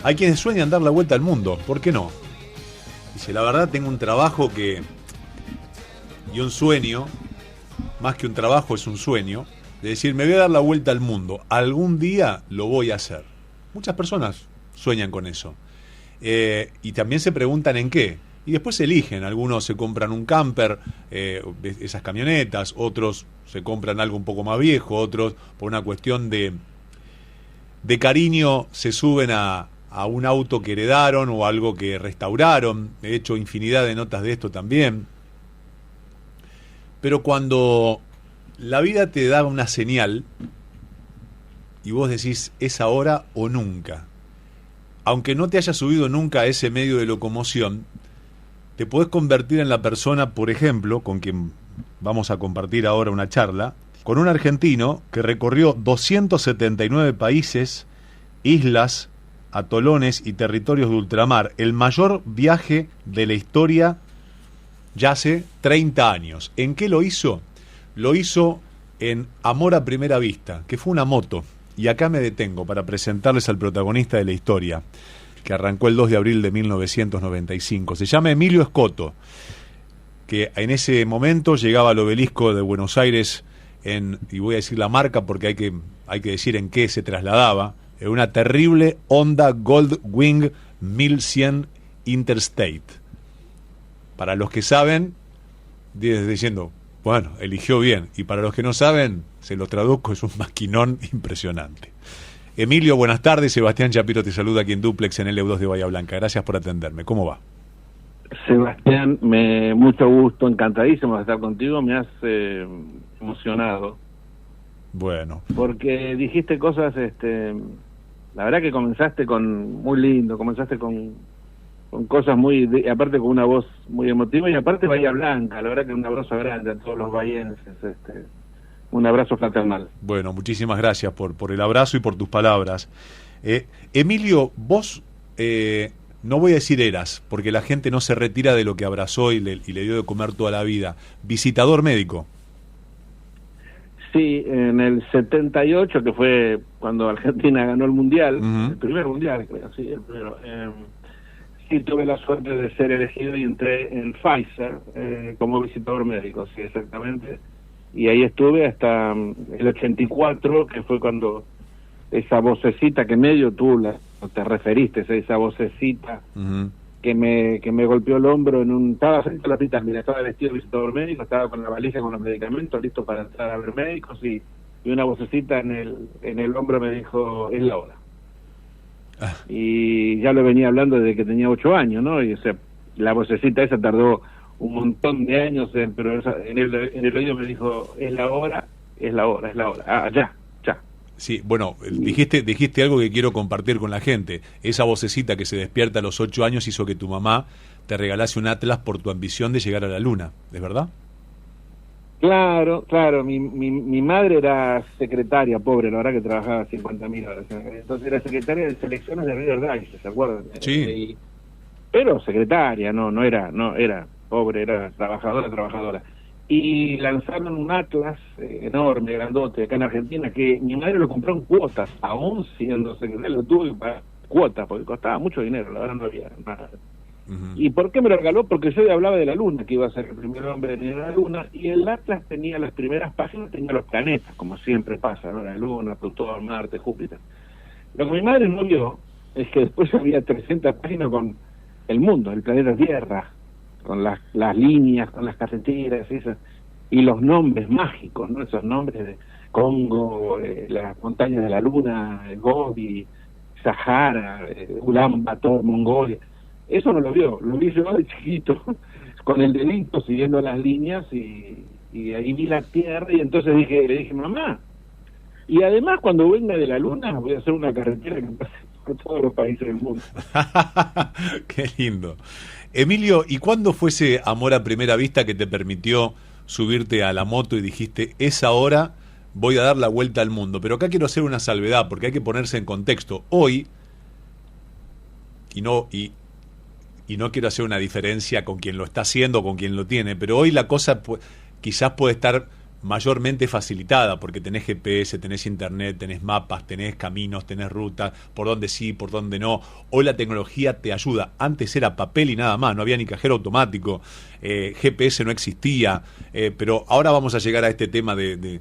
Hay quienes sueñan dar la vuelta al mundo, ¿por qué no? Dice, la verdad tengo un trabajo y un sueño, más que un trabajo es un sueño, de decir, me voy a dar la vuelta al mundo, algún día lo voy a hacer. Muchas personas sueñan con eso. Y también se preguntan en qué. Y después eligen, algunos se compran un camper, esas camionetas, otros se compran algo un poco más viejo, otros por una cuestión de cariño se suben a un auto que heredaron o algo que restauraron. He hecho infinidad de notas de esto también. Pero cuando la vida te da una señal y vos decís, es ahora o nunca, aunque no te hayas subido nunca a ese medio de locomoción, te podés convertir en la persona, por ejemplo, con quien vamos a compartir ahora una charla, con un argentino que recorrió 279 países, islas, atolones y territorios de ultramar. El mayor viaje de la historia ya hace 30 años. ¿En qué lo hizo? Lo hizo en Amor a Primera Vista, que fue una moto. Y acá me detengo para presentarles al protagonista de la historia, que arrancó el 2 de abril de 1995. Se llama Emilio Escoto, que en ese momento llegaba al obelisco de Buenos Aires y voy a decir la marca porque hay que decir en qué se trasladaba, en una terrible Honda Goldwing 1100 Interstate. Para los que saben, diciendo, bueno, eligió bien. Y para los que no saben, se los traduzco, es un maquinón impresionante. Emilio, buenas tardes. Sebastián Chapiro te saluda aquí en Duplex en el EU2 de Bahía Blanca. Gracias por atenderme. ¿Cómo va? Sebastián, mucho gusto, encantadísimo de estar contigo. Me has emocionado. Bueno. Porque dijiste cosas, la verdad que comenzaste muy lindo, comenzaste con cosas aparte con una voz muy emotiva y aparte Bahía Blanca, la verdad que un abrazo grande a todos los bahienses, un abrazo fraternal. Bueno, muchísimas gracias por el abrazo y por tus palabras. Emilio, vos, no voy a decir eras, porque la gente no se retira de lo que abrazó y le dio de comer toda la vida. Visitador médico. Sí, en el 78, que fue cuando Argentina ganó el Mundial, el primer Mundial, creo, sí, el primero. Sí, tuve la suerte de ser elegido y entré en Pfizer como visitador médico, sí, exactamente. Y ahí estuve hasta el 84, que fue cuando esa vocecita que medio tú te referiste, esa vocecita que me golpeó el hombro estaba frente a la hospital, mira, estaba vestido de visitador médico, estaba con la valija con los medicamentos, listo para entrar a ver médicos y una vocecita en el hombro me dijo, es la hora. Y ya lo venía hablando desde que tenía 8 años, ¿no? Y la vocecita esa tardó un montón de años, pero en el oído me dijo, es la hora, es la hora, es la hora. Ah, ya. Sí, bueno, dijiste algo que quiero compartir con la gente. Esa vocecita que se despierta a los 8 años hizo que tu mamá te regalase un atlas por tu ambición de llegar a la luna, ¿es verdad? Claro, mi madre era secretaria, pobre, la verdad que trabajaba 50.000 horas. Entonces era secretaria de selecciones de River, ¿se acuerdan? Sí. Pero secretaria, no era pobre, era trabajadora. Y lanzaron un atlas enorme, grandote, acá en Argentina, que mi madre lo compró en cuotas, aún siendo secretaria, lo tuve que pagar cuotas, porque costaba mucho dinero, la verdad no había nada. ¿Y por qué me lo regaló? Porque yo hablaba de la Luna, que iba a ser el primer hombre en ir a la Luna, y el atlas tenía las primeras páginas, tenía los planetas, como siempre pasa, ¿no? La Luna, Plutón, Marte, Júpiter. Lo que mi madre no vio es que después había 300 páginas con el mundo, el planeta Tierra, con las líneas, con las carreteras, y los nombres mágicos, ¿no? Esos nombres de Congo, las montañas de la Luna, Gobi, Sahara, Ulan Bator, Mongolia. Eso no lo vio, lo vi yo de chiquito, con el dedito siguiendo las líneas y ahí vi la Tierra y entonces le dije, mamá, y además cuando venga de la Luna voy a hacer una carretera que pase por todos los países del mundo. Qué lindo. Emilio, ¿y cuándo fue ese amor a primera vista que te permitió subirte a la moto y dijiste, es ahora, voy a dar la vuelta al mundo? Pero acá quiero hacer una salvedad, porque hay que ponerse en contexto. Hoy, y no quiero hacer una diferencia con quien lo está haciendo o con quien lo tiene, pero hoy la cosa quizás puede estar mayormente facilitada, porque tenés GPS, tenés internet, tenés mapas, tenés caminos, tenés rutas, por dónde sí, por dónde no. Hoy la tecnología te ayuda. Antes era papel y nada más, no había ni cajero automático, GPS no existía, pero ahora vamos a llegar a este tema de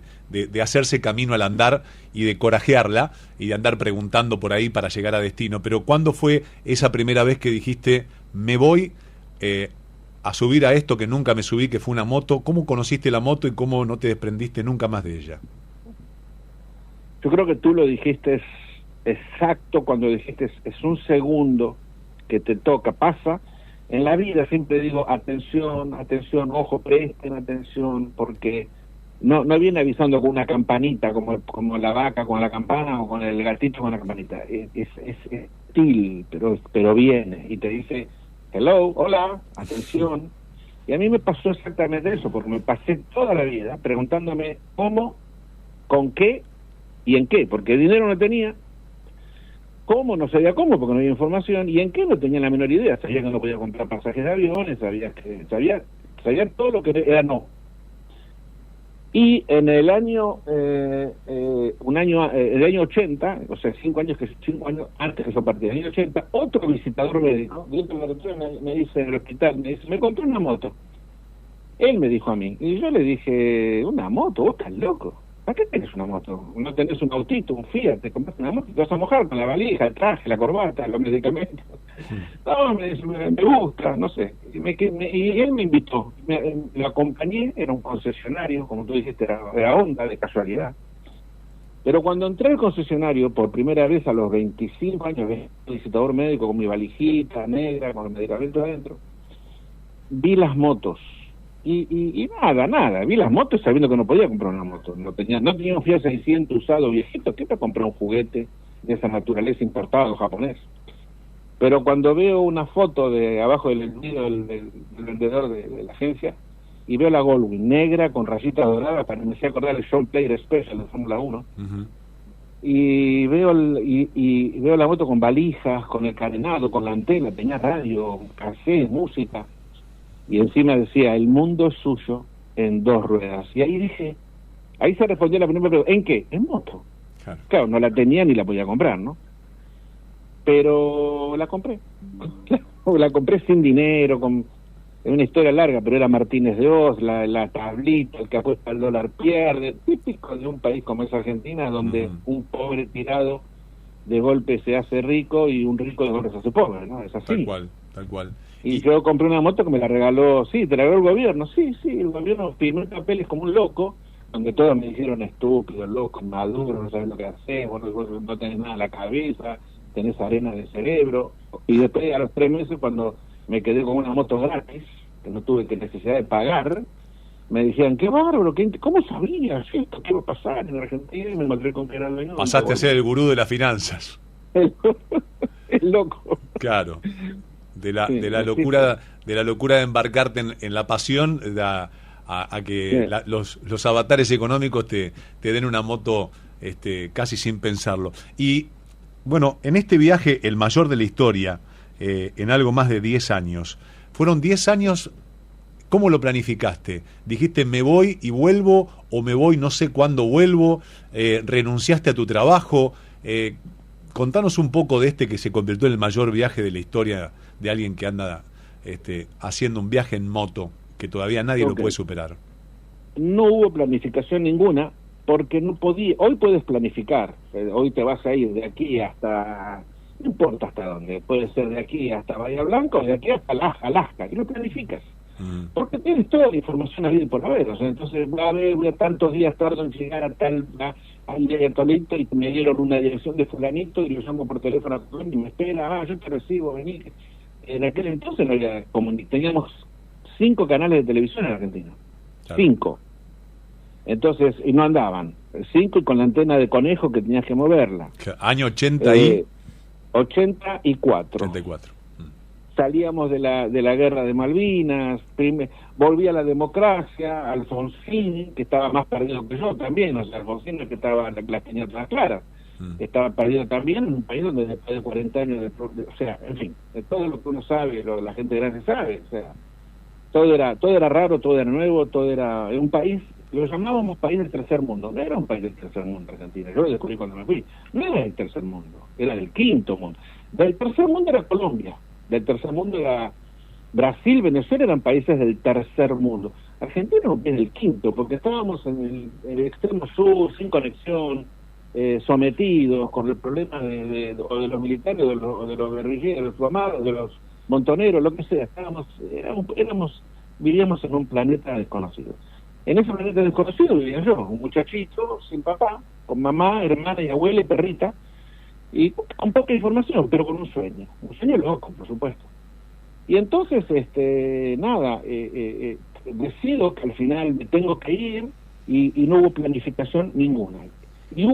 hacerse camino al andar y de corajearla y de andar preguntando por ahí para llegar a destino. Pero ¿cuándo fue esa primera vez que dijiste, me voy a subir a esto que nunca me subí, que fue una moto? ¿Cómo conociste la moto y cómo no te desprendiste nunca más de ella? Yo creo que tú lo dijiste exacto cuando dijiste, es un segundo que te toca, pasa. En la vida siempre digo, atención, atención, ojo, presten atención, porque no viene avisando con una campanita, como la vaca con la campana o con el gatito con la campanita. Es sutil, pero viene y te dice, hello, hola, atención. Y a mí me pasó exactamente eso, porque me pasé toda la vida preguntándome cómo, con qué y en qué, porque dinero no tenía. ¿Cómo? No sabía cómo, porque no había información. ¿Y en qué? No tenía la menor idea. Sabía que no podía comprar pasajes de aviones, sabía todo lo que era no. Y en el año, el año 80, o sea, 5 años antes que yo partí, en el año 80, otro visitador médico, me dice en el hospital, me compré una moto. Él me dijo a mí, y yo le dije, ¿una moto? ¿Vos estás loco? ¿Para qué tenés una moto? ¿No tenés un autito, un Fiat? ¿Te compras una moto? Te vas a mojar con la valija, el traje, la corbata, los medicamentos. No, me gusta, no sé. Y él me invitó. Lo acompañé, era un concesionario, como tú dijiste, era Honda, de casualidad. Pero cuando entré al concesionario, por primera vez a los 25 años, visitador médico con mi valijita negra, con los medicamentos adentro, vi las motos. Y nada, vi las motos sabiendo que no podía comprar una moto, no tenía un Fiat 600 usado viejito, ¿qué para comprar un juguete de esa naturaleza importado japonés? Pero cuando veo una foto de abajo del vendedor de la agencia y veo la Goldwing negra con rayitas doradas, para me hacía acordar el Show Player Special de Fórmula 1, uh-huh. y veo la moto con valijas, con el carenado, con la antena, tenía radio, cassette, música. Y encima decía, el mundo es suyo en 2 ruedas. Y ahí se respondió la primera pregunta, ¿en qué? En moto. Claro, no la tenía ni la podía comprar, ¿no? Pero la compré. La compré sin dinero, es una historia larga, pero era Martínez de Oz, la tablita, el que apuesta al dólar pierde, típico de un país como es Argentina, donde un pobre tirado de golpe se hace rico y un rico de golpe se hace pobre, ¿no? Es así. Tal cual. Y yo compré una moto que me la regaló, te la regaló el gobierno, el gobierno firmó papeles como un loco, donde todos me dijeron estúpido, loco, maduro, no sabes lo que haces, vos no tenés nada en la cabeza, tenés arena de cerebro. Y después a los 3 meses, cuando me quedé con una moto gratis, que no tuve necesidad de pagar, me decían, qué bárbaro, ¿cómo sabías esto? ¿Qué va a pasar en Argentina? Y me encontré con que era el dueño. Pasaste a ser el gurú de las finanzas. El loco. Claro. De la locura de embarcarte en la pasión a que los avatares económicos te den una moto casi sin pensarlo. Y bueno, en este viaje, el mayor de la historia, en algo más de 10 años, fueron 10 años. ¿Cómo lo planificaste? ¿Dijiste me voy y vuelvo, o me voy no sé cuándo vuelvo? ¿Renunciaste a tu trabajo? Contanos un poco de que se convirtió en el mayor viaje de la historia de alguien que anda haciendo un viaje en moto, que todavía nadie lo puede superar. No hubo planificación ninguna, porque no podía. Hoy puedes planificar, hoy te vas a ir de aquí hasta, no importa hasta dónde, puede ser de aquí hasta Bahía Blanca o de aquí hasta Alaska, y lo planificas. Porque tienes toda la información ahí por haber, o sea, entonces voy a tantos días tardo en llegar a tal aldea tolito y me dieron una dirección de fulanito y lo llamo por teléfono y me espera, yo te recibo, vení. En aquel entonces no había, teníamos 5 canales de televisión en Argentina, claro. 5. Entonces, y no andaban, 5 y con la antena de conejo que tenías que moverla. Año 80 y 84. 84. Salíamos de la guerra de Malvinas, volvía la democracia, Alfonsín, que estaba más perdido que yo también, o sea, Alfonsín es que las tenía todas claras, estaba perdido también en un país donde después de 40 años, o sea, en fin, de todo lo que uno sabe, la gente grande sabe, o sea, todo era raro, todo era nuevo, todo era un país lo llamábamos país del tercer mundo. No era un país del tercer mundo Argentina, yo lo descubrí cuando me fui. No era del tercer mundo, era del quinto mundo. Del tercer mundo era Colombia, del tercer mundo era Brasil, Venezuela, eran países del tercer mundo. Argentina era un país del quinto, porque estábamos en el extremo sur, sin conexión, sometidos con el problema de los militares, o de los guerrilleros, de los tomados, de los montoneros, lo que sea. Vivíamos en un planeta desconocido. En ese planeta desconocido vivía yo, un muchachito sin papá, con mamá, hermana y abuela y perrita, y con poca información, pero con un sueño loco, por supuesto. Y entonces, decido que al final me tengo que ir, y no hubo planificación ninguna. ¿Y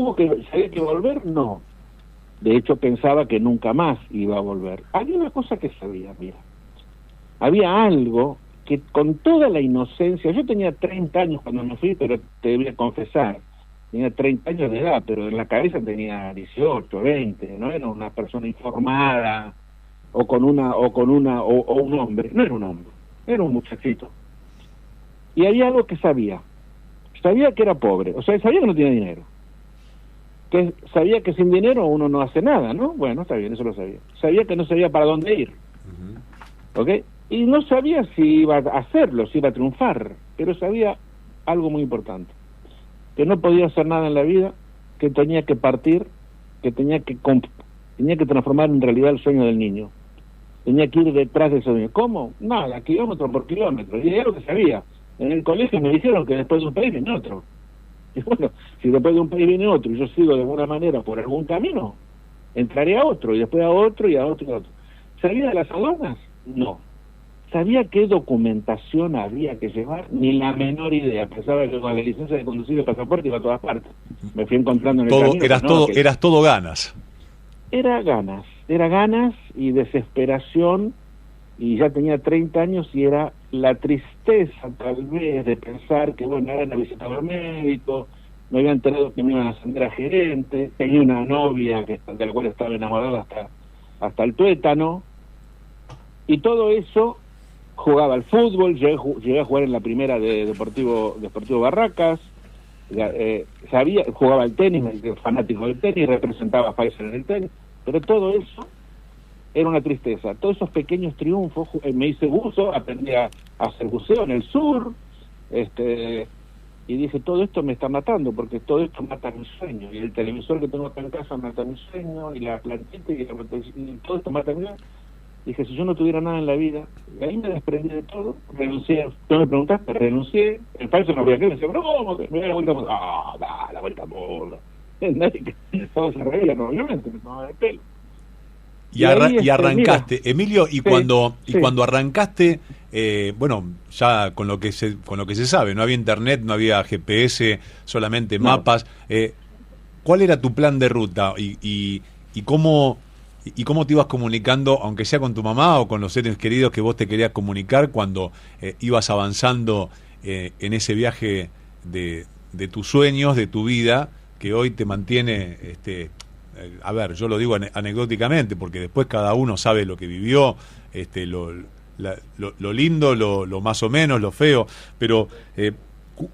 sabía que volver? No. De hecho, pensaba que nunca más iba a volver. Había una cosa que sabía, mira. Había algo que con toda la inocencia, yo tenía 30 años cuando me fui, pero te voy a confesar, tenía 30 años de edad, pero en la cabeza tenía 18, 20, no era una persona informada, o un hombre, no era un hombre, era un muchachito. Y había algo que sabía que era pobre, o sea, sabía que no tenía dinero, que sabía que sin dinero uno no hace nada, ¿no? Bueno, está bien, eso lo sabía. Sabía que no sabía para dónde ir, ¿ok? Y no sabía si iba a hacerlo, si iba a triunfar, pero sabía algo muy importante, que no podía hacer nada en la vida, que tenía que partir, que tenía que transformar en realidad el sueño del niño. Tenía que ir detrás de ese sueño. ¿Cómo? Nada, kilómetro por kilómetro. Y era lo que sabía. En el colegio me dijeron que después de un país viene otro. Y bueno, si después de un país viene otro y yo sigo de alguna manera por algún camino, entraré a otro, y después a otro, y a otro, y a otro. ¿Sabía de las aduanas? No. ¿Sabía qué documentación había que llevar? Ni la menor idea. Pensaba que con la licencia de conducir el pasaporte iba a todas partes. Me fui encontrando en el camino. Eras todo ganas. Era ganas y desesperación, y ya tenía 30 años y era la tristeza tal vez de pensar que, bueno, ahora no visitaba al médico, me había enterado que me iban a ascender a gerente, tenía una novia de la cual estaba enamorada hasta el tuétano, y todo eso. Jugaba al fútbol, llegué a jugar en la primera de Deportivo Barracas, jugaba al tenis, fanático del tenis, representaba a Pfizer en el tenis, pero todo eso era una tristeza. Todos esos pequeños triunfos, me hice buzo, aprendí a hacer buceo en el sur, y dije, todo esto me está matando, porque todo esto mata mi sueño, y el televisor que tengo acá en casa mata mi sueño, y la plantita, y todo esto mata mi sueño. Dije, si yo no tuviera nada en la vida, y ahí me desprendí de todo, renuncié. Tú me preguntaste, renuncié. El falso no voy a creer, me decía, pero ¿cómo? Me da la vuelta al mundo. Ah, da la vuelta al mundo. Nadie que todo se arregla, no, obviamente, me tomaba de pelo. Y arrancaste, mira, Emilio, cuando arrancaste, bueno, ya con lo que se sabe, no había internet, no había GPS, solamente mapas. ¿Cuál era tu plan de ruta y cómo te ibas comunicando, aunque sea con tu mamá o con los seres queridos que vos te querías comunicar cuando ibas avanzando en ese viaje de tus sueños, de tu vida, que hoy te mantiene, a ver, yo lo digo anecdóticamente, porque después cada uno sabe lo que vivió, lo lindo, lo más o menos, lo feo, pero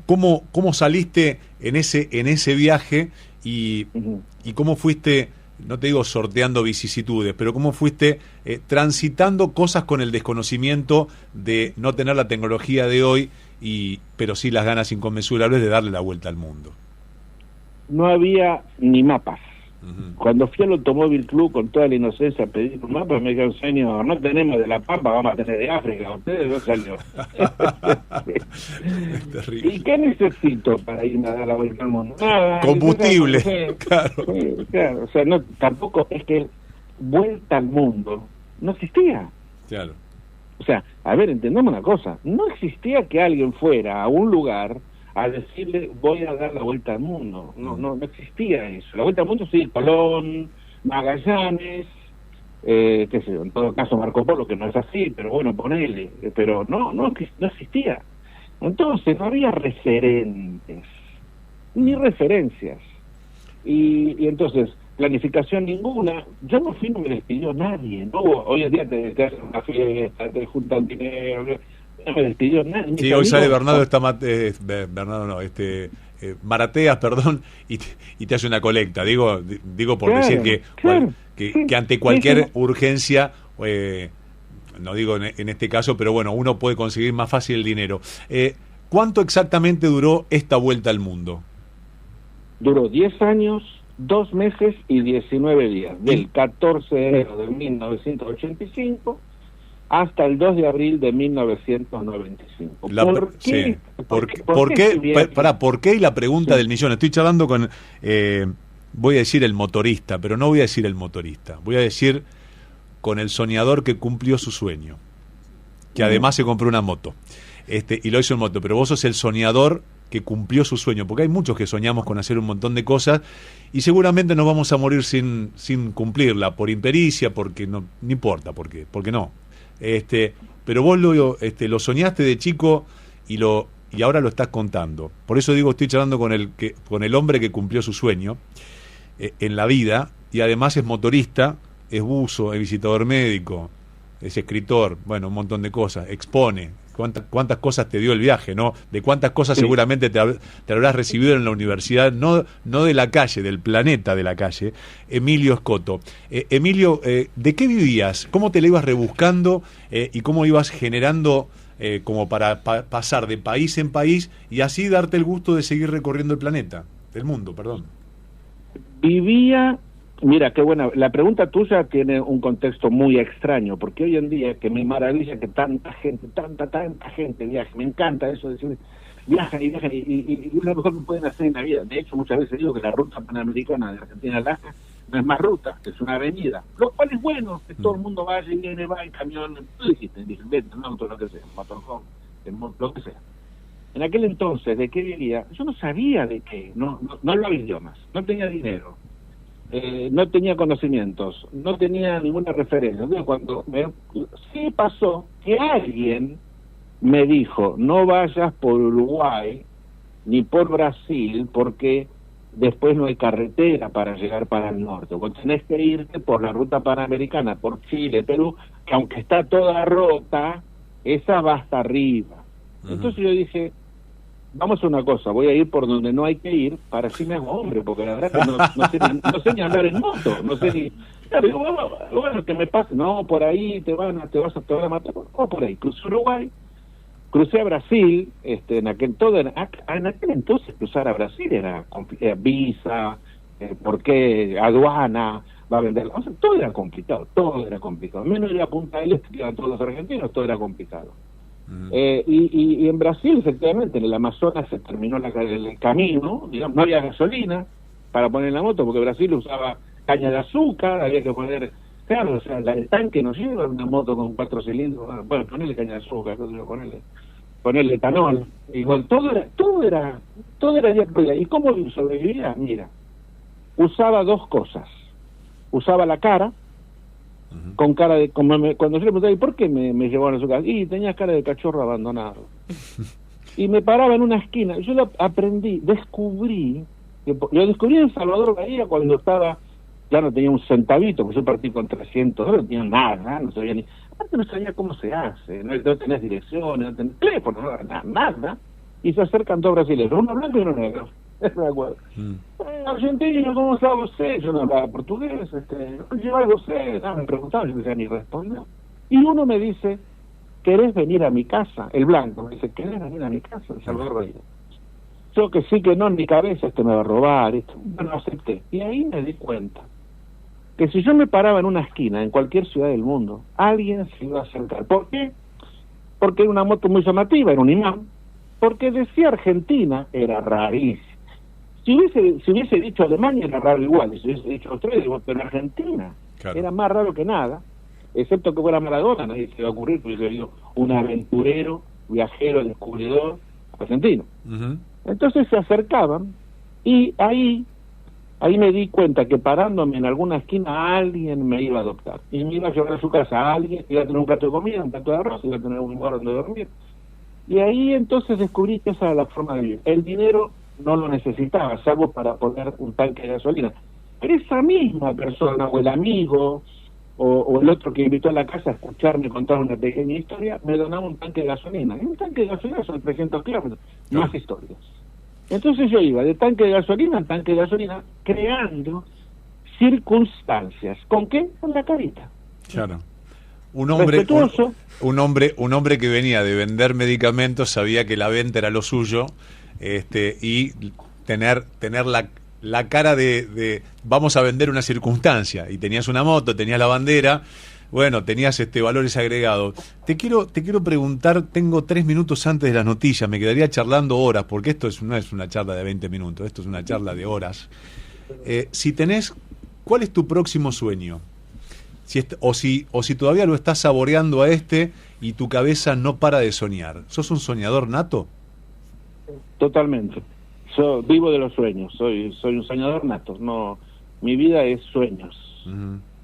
¿cómo saliste en ese viaje y cómo fuiste, no te digo sorteando vicisitudes, pero cómo fuiste transitando cosas con el desconocimiento de no tener la tecnología de hoy, pero sí las ganas inconmensurables de darle la vuelta al mundo? No había ni mapas. Cuando fui al Automóvil Club con toda la inocencia a pedir un mapa, me dijeron, señor, no tenemos de La Pampa, vamos a tener de África, ustedes no salió. ¿Y qué necesito para irme a dar la vuelta al mundo? Nada. Combustible, claro. Claro, o sea, no, tampoco es que vuelta al mundo no existía. Claro. O sea, a ver, entendamos una cosa, no existía que alguien fuera a un lugar a decirle voy a dar la vuelta al mundo. No existía eso. La vuelta al mundo sí, Colón, Magallanes, qué sé yo, en todo caso Marco Polo, que no es así, pero bueno, ponele, pero no existía. Entonces no había referentes, ni referencias. Y entonces, planificación ninguna. Yo no fui, no me despidió nadie, ¿no? Hoy en día te hacen una fiesta, te juntan dinero. no me despidió nadie. Sí, hoy sale Bernardo, Bernardo no, Marateas, perdón, y te hace una colecta. Digo por Claro, decir que, claro, que ante cualquier urgencia, no digo en este caso, pero bueno, uno puede conseguir más fácil el dinero. ¿Cuánto exactamente duró esta vuelta al mundo? Duró 10 años, 2 meses y 19 días, del 14 de enero de 1985 hasta el 2 de abril de 1995. ¿Por qué? Y la pregunta del millón. Estoy charlando con, voy a decir el motorista, pero no voy a decir el motorista. Voy a decir con el soñador que cumplió su sueño, que además se compró una moto, y lo hizo en moto. Pero vos sos el soñador que cumplió su sueño, porque hay muchos que soñamos con hacer un montón de cosas y seguramente nos vamos a morir sin cumplirla, por impericia, porque no importa, porque no. Pero vos lo soñaste de chico y ahora lo estás contando. Por eso digo, estoy charlando con el hombre que cumplió su sueño en la vida, y además es motorista, es buzo, es visitador médico, es escritor, bueno, un montón de cosas, expone. ¿Cuántas cosas te dio el viaje, no? De cuántas cosas seguramente te habrás recibido en la universidad, no de la calle, del planeta de la calle. Emilio Scotto. Emilio, ¿de qué vivías? ¿Cómo te la ibas rebuscando y cómo ibas generando como para pasar de país en país y así darte el gusto de seguir recorriendo el mundo, perdón? Vivía... Mira, qué buena. La pregunta tuya tiene un contexto muy extraño, porque hoy en día, que me maravilla que tanta gente viaje, me encanta eso de decir, viajan y es lo mejor que pueden hacer en la vida. De hecho, muchas veces digo que la ruta panamericana de Argentina a Alaska no es más ruta, es una avenida, lo cual es bueno, que todo el mundo vaya y viene, va en camión, tú dijiste, en bicicleta, en auto, lo que sea, en motorhome, lo que sea. En aquel entonces, ¿de qué vivía? Yo no sabía de qué, no hablaba idiomas, no tenía dinero. No tenía conocimientos, no tenía ninguna referencia. Entonces, sí pasó que alguien me dijo, no vayas por Uruguay ni por Brasil, porque después no hay carretera para llegar para el norte. Vos tenés que irte por la ruta panamericana, por Chile, Perú, que aunque está toda rota, esa va hasta arriba. Entonces yo dije, vamos a una cosa, voy a ir por donde no hay que ir para así me hago hombre, porque la verdad que no sé ni andar en moto, no sé ni... Claro, bueno, que me pase, no, por ahí te van a matar, por ahí, crucé Uruguay, crucé a Brasil, en aquel entonces cruzar a Brasil era visa, porque aduana, va a vender, o sea, todo era complicado, menos ir a Punta del Este, que iban todos los argentinos, todo era complicado. Y en Brasil, efectivamente, en el Amazonas se terminó el camino, digamos, no había gasolina para poner en la moto, porque Brasil usaba caña de azúcar, había que poner, claro, o sea, el tanque no lleva una moto con 4 cilindros, bueno, ponerle caña de azúcar, ponerle etanol, igual, todo era día por día. ¿Y cómo sobrevivía? Mira, usaba 2 cosas, usaba la cara, con cara de... cuando yo le preguntaba, ¿y por qué me llevaron a su casa? Y tenía cara de cachorro abandonado. Y me paraba en una esquina. Yo lo descubrí en Salvador Bahía cuando estaba... Ya no tenía un centavito, porque yo partí con 300 dólares, no tenía nada, no sabía ni... Antes no sabía cómo se hace, no tenés direcciones, no tenés teléfono, nada. Y se acercan 2 brasileños, uno blanco y uno negro. Eso me acuerdo. Argentino, ¿cómo está usted? Yo no hablaba portugués, lleva usted, me preguntaba, yo no decía ni responder. Y uno me dice, ¿querés venir a mi casa? El blanco me dice, ¿querés venir a mi casa? El Salvador Bahía. Yo que sí, que no, en mi cabeza, me va a robar, bueno, acepté. Y ahí me di cuenta que si yo me paraba en una esquina, en cualquier ciudad del mundo, alguien se iba a acercar. ¿Por qué? Porque era una moto muy llamativa, era un imán. Porque decía Argentina, era rarísimo. Si hubiese dicho Alemania, era raro igual. Y si hubiese dicho Australia, pero Argentina, claro, era más raro que nada, excepto que fuera Maradona, nadie se va a ocurrir, porque yo digo, un aventurero, viajero, descubridor argentino. Entonces se acercaban, y ahí me di cuenta que parándome en alguna esquina, alguien me iba a adoptar. Y me iba a llevar a su casa, alguien iba a tener un plato de comida, un plato de arroz, iba a tener un lugar donde dormir. Y ahí entonces descubrí que esa era la forma de vivir. El dinero no lo necesitaba, salvo para poner un tanque de gasolina. Pero esa misma persona, o el amigo, o el otro que invitó a la casa a escucharme contar una pequeña historia, me donaba un tanque de gasolina. Y un tanque de gasolina son 300 kilómetros, más historias. Entonces yo iba de tanque de gasolina en tanque de gasolina, creando circunstancias. ¿Con qué? Con la carita. Claro. Un hombre que venía de vender medicamentos, sabía que la venta era lo suyo, y tener la cara de vamos a vender una circunstancia, y tenías una moto, tenías la bandera, bueno, tenías valores agregados. Te quiero preguntar, tengo 3 minutos antes de las noticias, me quedaría charlando horas, porque esto no es una charla de 20 minutos, esto es una charla de horas. ¿Cuál es tu próximo sueño? O si todavía lo estás saboreando y tu cabeza no para de soñar. ¿Sos un soñador nato? Totalmente. Yo vivo de los sueños, soy un soñador nato. No, mi vida es sueños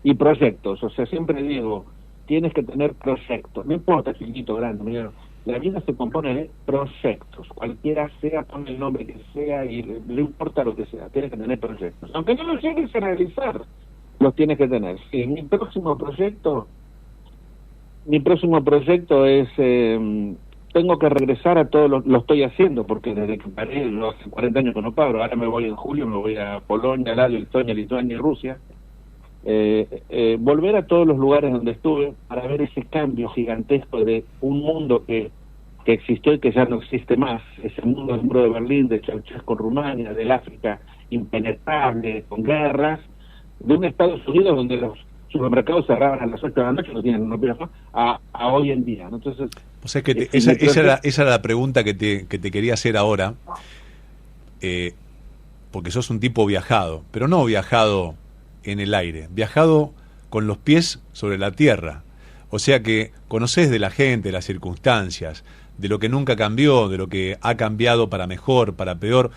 y proyectos. O sea, siempre digo, tienes que tener proyectos. No importa chiquito, grande, mira, la vida se compone de proyectos. Cualquiera sea, pon el nombre que sea y no importa lo que sea, tienes que tener proyectos. Aunque no lo llegues a realizar, los tienes que tener. Sí, mi próximo proyecto es, tengo que regresar a todo lo estoy haciendo, porque desde que paré, hace 40 años que no paro, ahora me voy en julio, me voy a Polonia, Latvia, Estonia, Lituania y Rusia, volver a todos los lugares donde estuve para ver ese cambio gigantesco de un mundo que existió y que ya no existe más, ese mundo del muro de Berlín, de Ceausescu con Rumania, del África impenetrable, con guerras, de un Estados Unidos donde los supermercados cerraban a las 8 de la noche, no tienen a hoy en día, ¿no? Entonces, o sea que esa era la pregunta que te quería hacer ahora, porque sos un tipo viajado, pero no viajado en el aire, viajado con los pies sobre la tierra, o sea que conocés de la gente, de las circunstancias, de lo que nunca cambió, de lo que ha cambiado para mejor, para peor.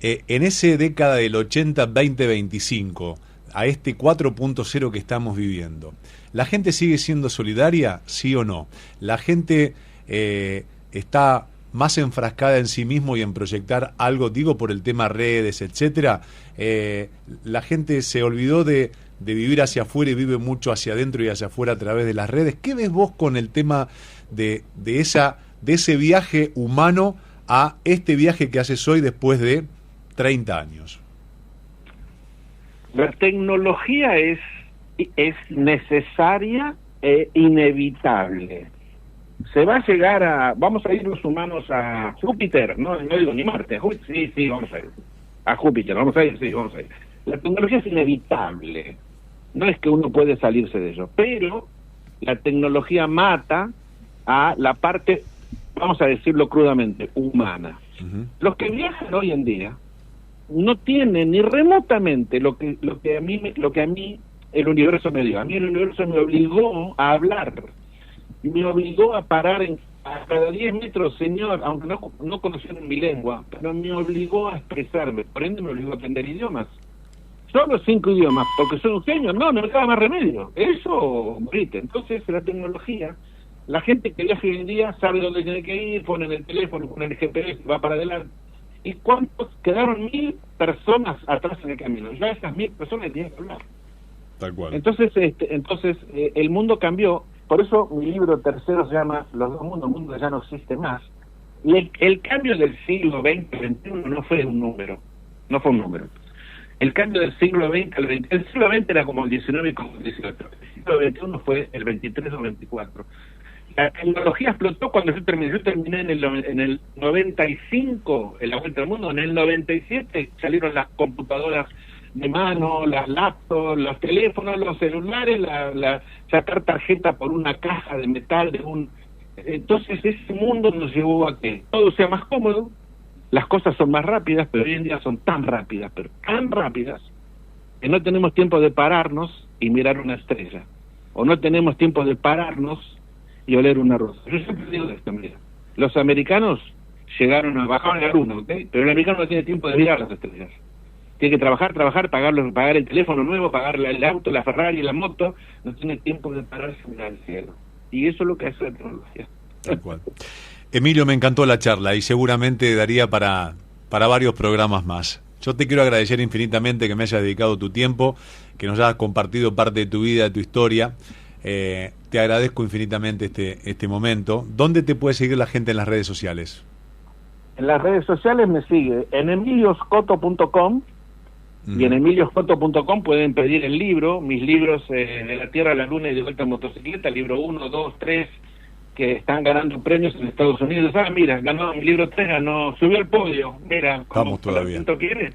En esa década del 80, 20, 25, a 4.0 que estamos viviendo, ¿la gente sigue siendo solidaria, sí o no? ¿La gente está más enfrascada en sí mismo y en proyectar algo, digo por el tema redes, etcétera? ¿La gente se olvidó de vivir hacia afuera y vive mucho hacia adentro y hacia afuera a través de las redes? ¿Qué ves vos con el tema de ese viaje humano a este viaje que haces hoy después de 30 años? La tecnología es necesaria e inevitable. Se va a llegar vamos a ir los humanos a Júpiter, no digo ni Marte, sí, vamos a ir. A Júpiter, vamos a ir. La tecnología es inevitable. No es que uno puede salirse de ello, pero la tecnología mata a la parte, vamos a decirlo crudamente, humana. Los que viajan hoy en día no tienen ni remotamente lo que a mí el universo me dio. A mí el universo me obligó a hablar, me obligó a parar a cada 10 metros, señor, aunque no conocieron mi lengua, pero me obligó a expresarme, por ende me obligó a aprender idiomas. Solo 5 idiomas, porque soy un genio, no me queda más remedio, eso, morite. Entonces la tecnología, la gente que viaja hoy en día sabe dónde tiene que ir, pone en el teléfono, pone en el GPS, va para adelante. ¿Y cuántos? Quedaron 1000 personas atrás en el camino. Ya esas 1000 personas tienen que hablar. Tal cual. Entonces, el mundo cambió. Por eso mi libro tercero se llama Los dos mundos, el mundo ya no existe más. Y el cambio del siglo XX al XXI no fue un número. El cambio del siglo XX al XXI, el siglo XX era como el XIX y como el XVIII. El siglo XXI fue el 23 o 24. La tecnología explotó cuando yo terminé en el 95, en la vuelta al mundo. En el 97 salieron las computadoras de mano, las laptops, los teléfonos, los celulares, sacar tarjeta por una caja de metal entonces ese mundo nos llevó a que todo sea más cómodo, las cosas son más rápidas, pero hoy en día son tan rápidas, que no tenemos tiempo de pararnos y mirar una estrella, o no tenemos tiempo de pararnos y oler una rosa. Yo siempre digo esto, mira, los americanos bajaron a la luna, ¿ok? Pero el americano no tiene tiempo de mirar las estrellas. Tiene que trabajar, pagar el teléfono nuevo, pagar el auto, la Ferrari, la moto, no tiene tiempo de pararse y mirar el cielo. Y eso es lo que hace la tecnología. Tal cual. Emilio, me encantó la charla y seguramente daría para varios programas más. Yo te quiero agradecer infinitamente que me hayas dedicado tu tiempo, que nos hayas compartido parte de tu vida, de tu historia. Te agradezco infinitamente este momento. ¿Dónde te puede seguir la gente en las redes sociales? En las redes sociales me sigue en emilioscoto.com y en emilioscoto.com pueden pedir el libro, mis libros de la Tierra a la Luna y de vuelta en motocicleta, libro 1, 2, 3, que están ganando premios en Estados Unidos. Mira, ganó mi libro 3, subió al podio, mira, como todavía quiere,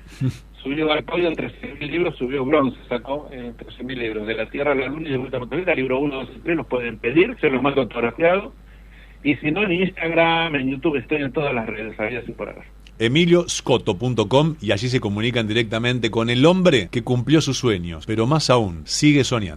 subió al podio en 13.000 libros, subió bronce, sacó 13.000 libros, de la Tierra a la Luna y de vuelta en motocicleta, libro 1, 2 y 3, los pueden pedir, se los mando autografiados, y si no en Instagram, en YouTube, estoy en todas las redes, había así por ahora. emilioscoto.com, y allí se comunican directamente con el hombre que cumplió sus sueños, pero más aún, sigue soñando.